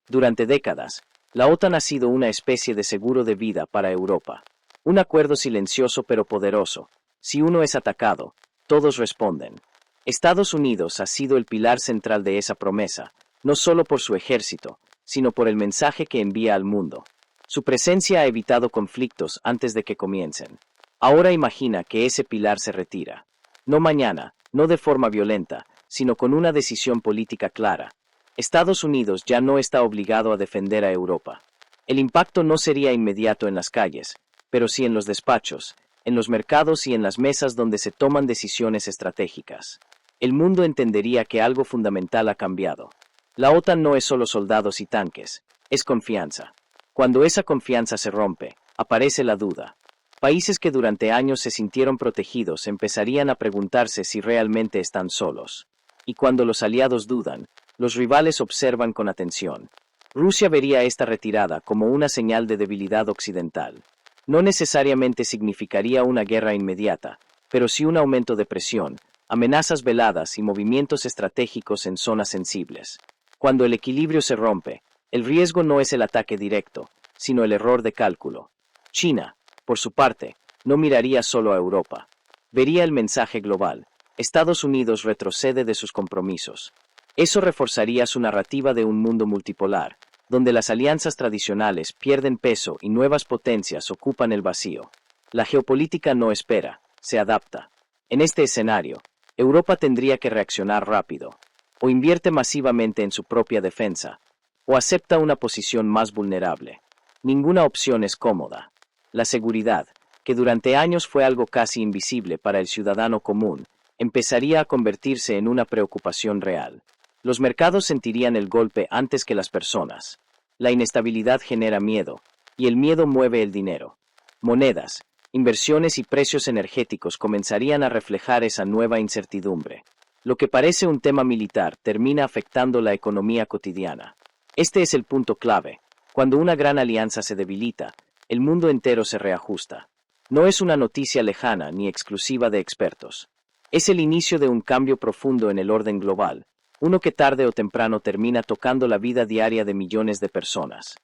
Durante décadas, la OTAN ha sido una especie de seguro de vida para Europa. Un acuerdo silencioso pero poderoso. Si uno es atacado, todos responden. Estados Unidos ha sido el pilar central de esa promesa, no solo por su ejército, sino por el mensaje que envía al mundo. Su presencia ha evitado conflictos antes de que comiencen. Ahora imagina que ese pilar se retira. No mañana, no de forma violenta, sino con una decisión política clara. Estados Unidos ya no está obligado a defender a Europa. El impacto no sería inmediato en las calles, pero sí en los despachos, en los mercados y en las mesas donde se toman decisiones estratégicas. El mundo entendería que algo fundamental ha cambiado. La OTAN no es solo soldados y tanques, es confianza. Cuando esa confianza se rompe, aparece la duda. Países que durante años se sintieron protegidos empezarían a preguntarse si realmente están solos. Y cuando los aliados dudan, los rivales observan con atención. Rusia vería esta retirada como una señal de debilidad occidental. No necesariamente significaría una guerra inmediata, pero sí un aumento de presión, amenazas veladas y movimientos estratégicos en zonas sensibles. Cuando el equilibrio se rompe, el riesgo no es el ataque directo, sino el error de cálculo. China, por su parte, no miraría solo a Europa. Vería el mensaje global. Estados Unidos retrocede de sus compromisos. Eso reforzaría su narrativa de un mundo multipolar, donde las alianzas tradicionales pierden peso y nuevas potencias ocupan el vacío. La geopolítica no espera, se adapta. En este escenario, Europa tendría que reaccionar rápido. O invierte masivamente en su propia defensa, o acepta una posición más vulnerable. Ninguna opción es cómoda. La seguridad, que durante años fue algo casi invisible para el ciudadano común, empezaría a convertirse en una preocupación real. Los mercados sentirían el golpe antes que las personas. La inestabilidad genera miedo, y el miedo mueve el dinero. Monedas, inversiones y precios energéticos comenzarían a reflejar esa nueva incertidumbre. Lo que parece un tema militar termina afectando la economía cotidiana. Este es el punto clave. Cuando una gran alianza se debilita, el mundo entero se reajusta. No es una noticia lejana ni exclusiva de expertos. Es el inicio de un cambio profundo en el orden global, uno que tarde o temprano termina tocando la vida diaria de millones de personas.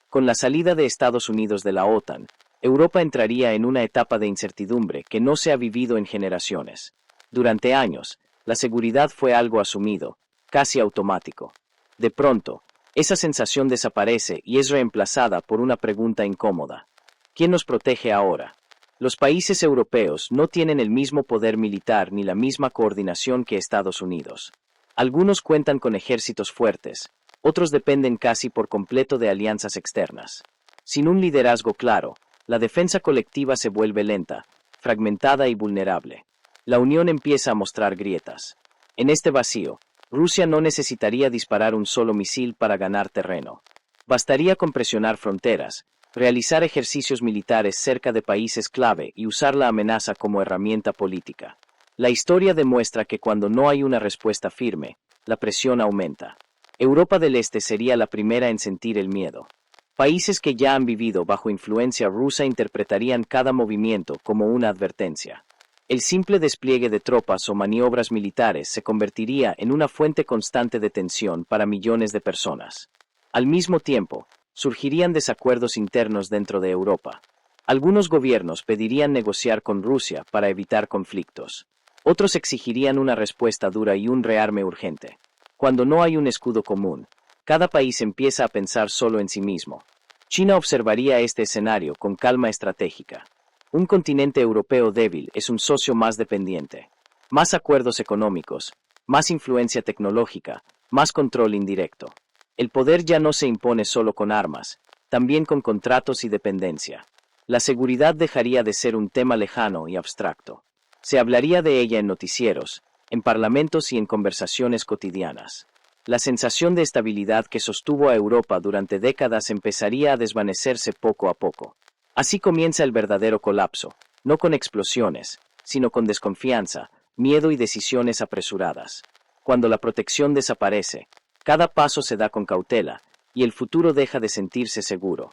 Con la salida de Estados Unidos de la OTAN, Europa entraría en una etapa de incertidumbre que no se ha vivido en generaciones. Durante años, la seguridad fue algo asumido, casi automático. De pronto, esa sensación desaparece y es reemplazada por una pregunta incómoda. ¿Quién nos protege ahora? Los países europeos no tienen el mismo poder militar ni la misma coordinación que Estados Unidos. Algunos cuentan con ejércitos fuertes, otros dependen casi por completo de alianzas externas. Sin un liderazgo claro, la defensa colectiva se vuelve lenta, fragmentada y vulnerable. La Unión empieza a mostrar grietas. En este vacío, Rusia no necesitaría disparar un solo misil para ganar terreno. Bastaría con presionar fronteras, realizar ejercicios militares cerca de países clave y usar la amenaza como herramienta política. La historia demuestra que cuando no hay una respuesta firme, la presión aumenta. Europa del Este sería la primera en sentir el miedo. Países que ya han vivido bajo influencia rusa interpretarían cada movimiento como una advertencia. El simple despliegue de tropas o maniobras militares se convertiría en una fuente constante de tensión para millones de personas. Al mismo tiempo, surgirían desacuerdos internos dentro de Europa. Algunos gobiernos pedirían negociar con Rusia para evitar conflictos. Otros exigirían una respuesta dura y un rearme urgente. Cuando no hay un escudo común, cada país empieza a pensar solo en sí mismo. China observaría este escenario con calma estratégica. Un continente europeo débil es un socio más dependiente. Más acuerdos económicos, más influencia tecnológica, más control indirecto. El poder ya no se impone solo con armas, también con contratos y dependencia. La seguridad dejaría de ser un tema lejano y abstracto. Se hablaría de ella en noticieros, en parlamentos y en conversaciones cotidianas. La sensación de estabilidad que sostuvo a Europa durante décadas empezaría a desvanecerse poco a poco. Así comienza el verdadero colapso, no con explosiones, sino con desconfianza, miedo y decisiones apresuradas. Cuando la protección desaparece, cada paso se da con cautela, y el futuro deja de sentirse seguro.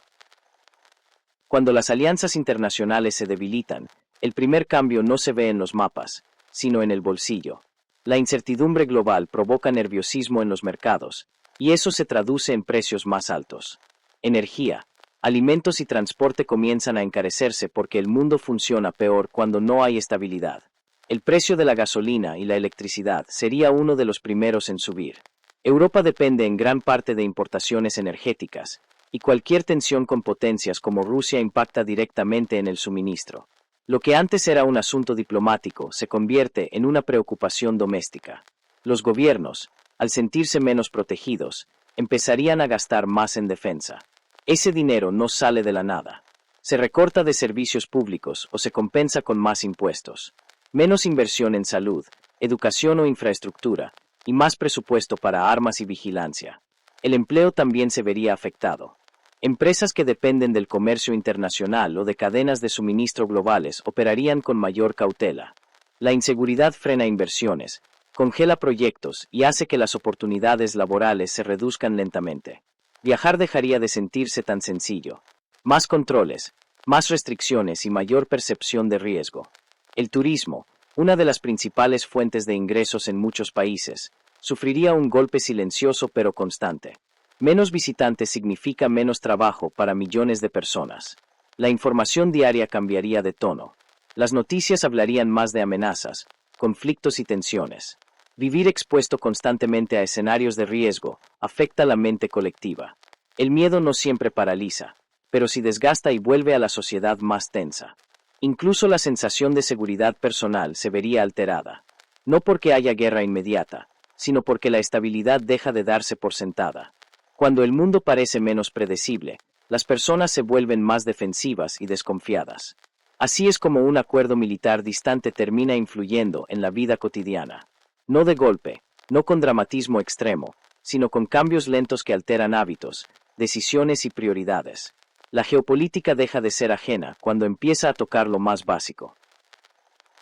Cuando las alianzas internacionales se debilitan, el primer cambio no se ve en los mapas, sino en el bolsillo. La incertidumbre global provoca nerviosismo en los mercados, y eso se traduce en precios más altos. Energía, alimentos y transporte comienzan a encarecerse porque el mundo funciona peor cuando no hay estabilidad. El precio de la gasolina y la electricidad sería uno de los primeros en subir. Europa depende en gran parte de importaciones energéticas, y cualquier tensión con potencias como Rusia impacta directamente en el suministro. Lo que antes era un asunto diplomático se convierte en una preocupación doméstica. Los gobiernos, al sentirse menos protegidos, empezarían a gastar más en defensa. Ese dinero no sale de la nada. Se recorta de servicios públicos o se compensa con más impuestos. Menos inversión en salud, educación o infraestructura, y más presupuesto para armas y vigilancia. El empleo también se vería afectado. Empresas que dependen del comercio internacional o de cadenas de suministro globales operarían con mayor cautela. La inseguridad frena inversiones, congela proyectos y hace que las oportunidades laborales se reduzcan lentamente. Viajar dejaría de sentirse tan sencillo. Más controles, más restricciones y mayor percepción de riesgo. El turismo, una de las principales fuentes de ingresos en muchos países, sufriría un golpe silencioso pero constante. Menos visitantes significa menos trabajo para millones de personas. La información diaria cambiaría de tono. Las noticias hablarían más de amenazas, conflictos y tensiones. Vivir expuesto constantemente a escenarios de riesgo afecta la mente colectiva. El miedo no siempre paraliza, pero sí desgasta y vuelve a la sociedad más tensa. Incluso la sensación de seguridad personal se vería alterada. No porque haya guerra inmediata, sino porque la estabilidad deja de darse por sentada. Cuando el mundo parece menos predecible, las personas se vuelven más defensivas y desconfiadas. Así es como un acuerdo militar distante termina influyendo en la vida cotidiana. No de golpe, no con dramatismo extremo, sino con cambios lentos que alteran hábitos, decisiones y prioridades. La geopolítica deja de ser ajena cuando empieza a tocar lo más básico.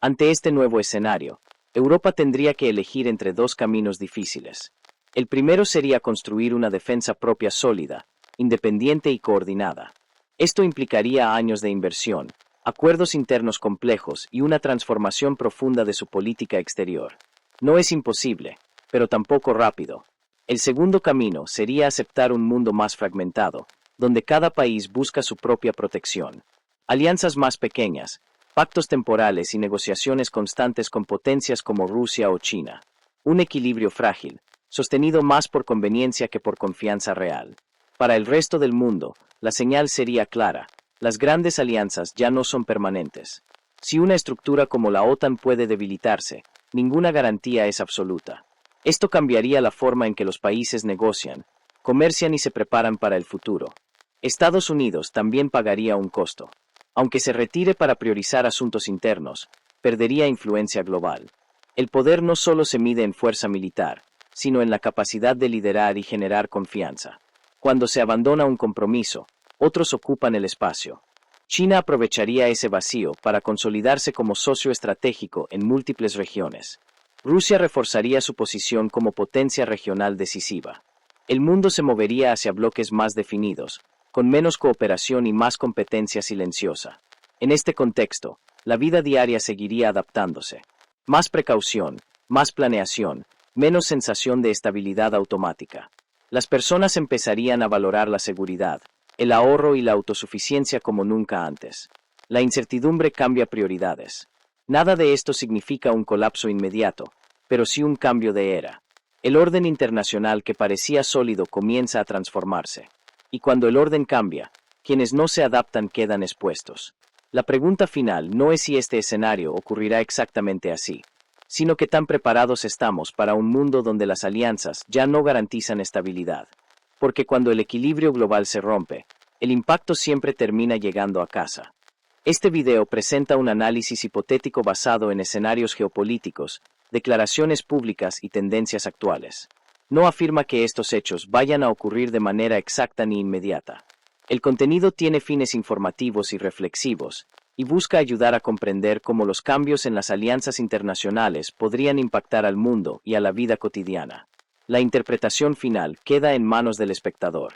Ante este nuevo escenario, Europa tendría que elegir entre dos caminos difíciles. El primero sería construir una defensa propia sólida, independiente y coordinada. Esto implicaría años de inversión, acuerdos internos complejos y una transformación profunda de su política exterior. No es imposible, pero tampoco rápido. El segundo camino sería aceptar un mundo más fragmentado, donde cada país busca su propia protección. Alianzas más pequeñas, pactos temporales y negociaciones constantes con potencias como Rusia o China. Un equilibrio frágil, sostenido más por conveniencia que por confianza real. Para el resto del mundo, la señal sería clara: las grandes alianzas ya no son permanentes. Si una estructura como la OTAN puede debilitarse, ninguna garantía es absoluta. Esto cambiaría la forma en que los países negocian, comercian y se preparan para el futuro. Estados Unidos también pagaría un costo. Aunque se retire para priorizar asuntos internos, perdería influencia global. El poder no solo se mide en fuerza militar, sino en la capacidad de liderar y generar confianza. Cuando se abandona un compromiso, otros ocupan el espacio. China aprovecharía ese vacío para consolidarse como socio estratégico en múltiples regiones. Rusia reforzaría su posición como potencia regional decisiva. El mundo se movería hacia bloques más definidos, con menos cooperación y más competencia silenciosa. En este contexto, la vida diaria seguiría adaptándose. Más precaución, más planeación, menos sensación de estabilidad automática. Las personas empezarían a valorar la seguridad, el ahorro y la autosuficiencia como nunca antes. La incertidumbre cambia prioridades. Nada de esto significa un colapso inmediato, pero sí un cambio de era. El orden internacional que parecía sólido comienza a transformarse. Y cuando el orden cambia, quienes no se adaptan quedan expuestos. La pregunta final no es si este escenario ocurrirá exactamente así, sino que tan preparados estamos para un mundo donde las alianzas ya no garantizan estabilidad. Porque cuando el equilibrio global se rompe, el impacto siempre termina llegando a casa. Este video presenta un análisis hipotético basado en escenarios geopolíticos, declaraciones públicas y tendencias actuales. No afirma que estos hechos vayan a ocurrir de manera exacta ni inmediata. El contenido tiene fines informativos y reflexivos, y busca ayudar a comprender cómo los cambios en las alianzas internacionales podrían impactar al mundo y a la vida cotidiana. La interpretación final queda en manos del espectador.